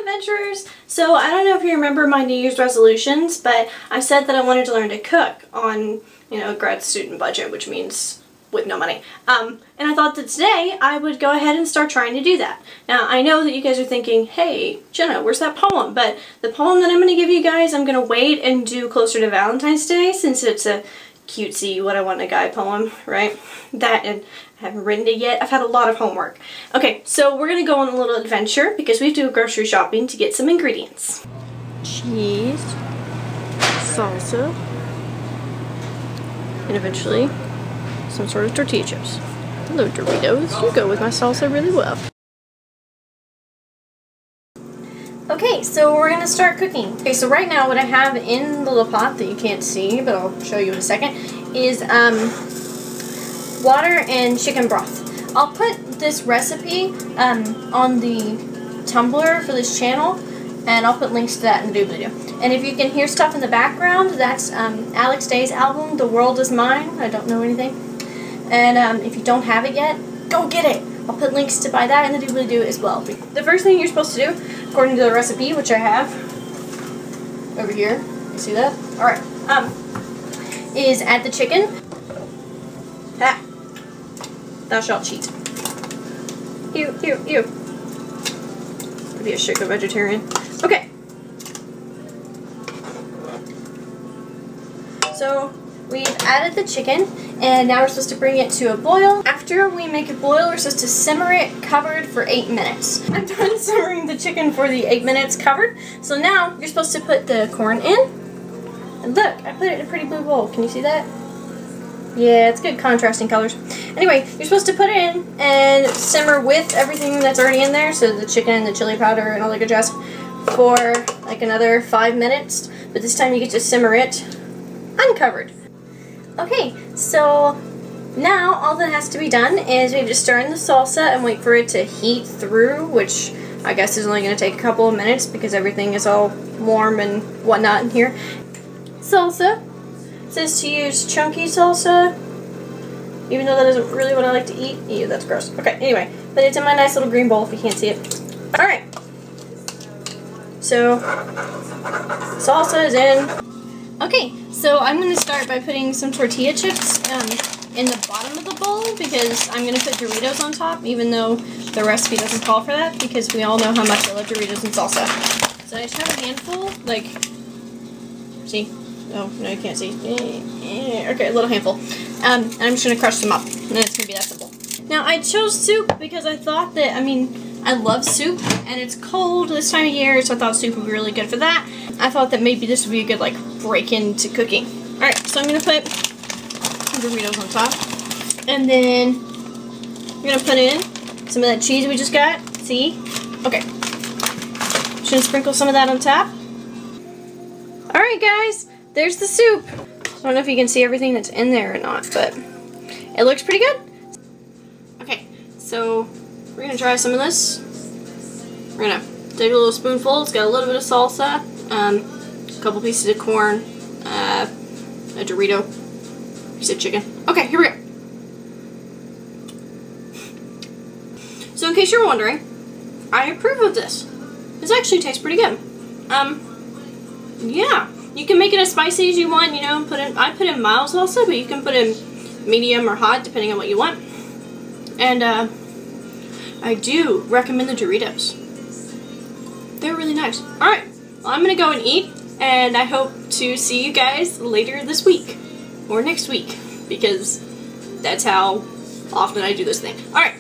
adventurers! So I don't know if you remember my New Year's resolutions, but I said that I wanted to learn to cook on, a grad student budget, which means with no money. And I thought that today I would go ahead and start trying to do that. Now I know that you guys are thinking, hey Jenna, where's that poem? But the poem that I'm going to give you guys, I'm going to wait and do closer to Valentine's Day, since it's a cutesy what I want in a guy poem, right? That, and I haven't written it yet. I've had a lot of homework. Okay, so we're gonna go on a little adventure because we have to go grocery shopping to get some ingredients. Cheese, salsa, and eventually some sort of tortilla chips. Hello Doritos, you go with my salsa really well. Okay, so we're gonna start cooking. Okay, so right now what I have in the little pot that you can't see, but I'll show you in a second, is water and chicken broth. I'll put this recipe on the Tumblr for this channel, and I'll put links to that in the doobly-doo. And if you can hear stuff in the background, that's Alex Day's album, The World Is Mine. I don't know anything. And if you don't have it yet, go get it! I'll put links to buy that in the doobly-doo as well. The first thing you're supposed to do, according to the recipe, which I have over here, you see that? Alright, is add the chicken. Ha! Thou shalt cheat. Ew, ew, ew. To be a sugar vegetarian. Okay. So, we've added the chicken, and now we're supposed to bring it to a boil. After we make it boil, we're supposed to simmer it covered for 8 minutes. I'm done simmering the chicken for the 8 minutes covered. So now, you're supposed to put the corn in. And look, I put it in a pretty blue bowl. Can you see that? Yeah, it's good contrasting colors. Anyway, you're supposed to put it in and simmer with everything that's already in there, so the chicken, the chili powder, and all the good jazz, for like another 5 minutes. But this time you get to simmer it uncovered. Okay, so now all that has to be done is we have to stir in the salsa and wait for it to heat through, which I guess is only going to take a couple of minutes because everything is all warm and whatnot in here. Salsa. It says to use chunky salsa, even though that isn't really what I like to eat. Ew, that's gross. Okay, anyway, but it's in my nice little green bowl if you can't see it. Alright. So, salsa is in. Okay, so I'm going to start by putting some tortilla chips in the bottom of the bowl because I'm going to put Doritos on top, even though the recipe doesn't call for that, because we all know how much I love Doritos and salsa. So I just have a handful, like, see? Oh, no, you can't see. Okay, a little handful. And I'm just going to crush them up, and it's going to be that simple. Now, I chose soup because I thought that, I love soup, and it's cold this time of year, so I thought soup would be really good for that. I thought that maybe this would be a good, like, break into cooking. Alright, so I'm going to put Doritos on top, and then I'm going to put in some of that cheese we just got. See? Okay. Just going to sprinkle some of that on top. Alright, guys. There's the soup. I don't know if you can see everything that's in there or not, but it looks pretty good. Okay, so we're going to try some of this. We're going to take a little spoonful. It's got a little bit of salsa, a couple pieces of corn, a Dorito, piece of chicken. Okay, here we go. So in case you're wondering, I approve of this. This actually tastes pretty good. Yeah. You can make it as spicy as you want, I put in mild salsa, but you can put in medium or hot, depending on what you want. And, I do recommend the Doritos. They're really nice. Alright, well, I'm gonna go and eat, and I hope to see you guys later this week. Or next week, because that's how often I do this thing. Alright,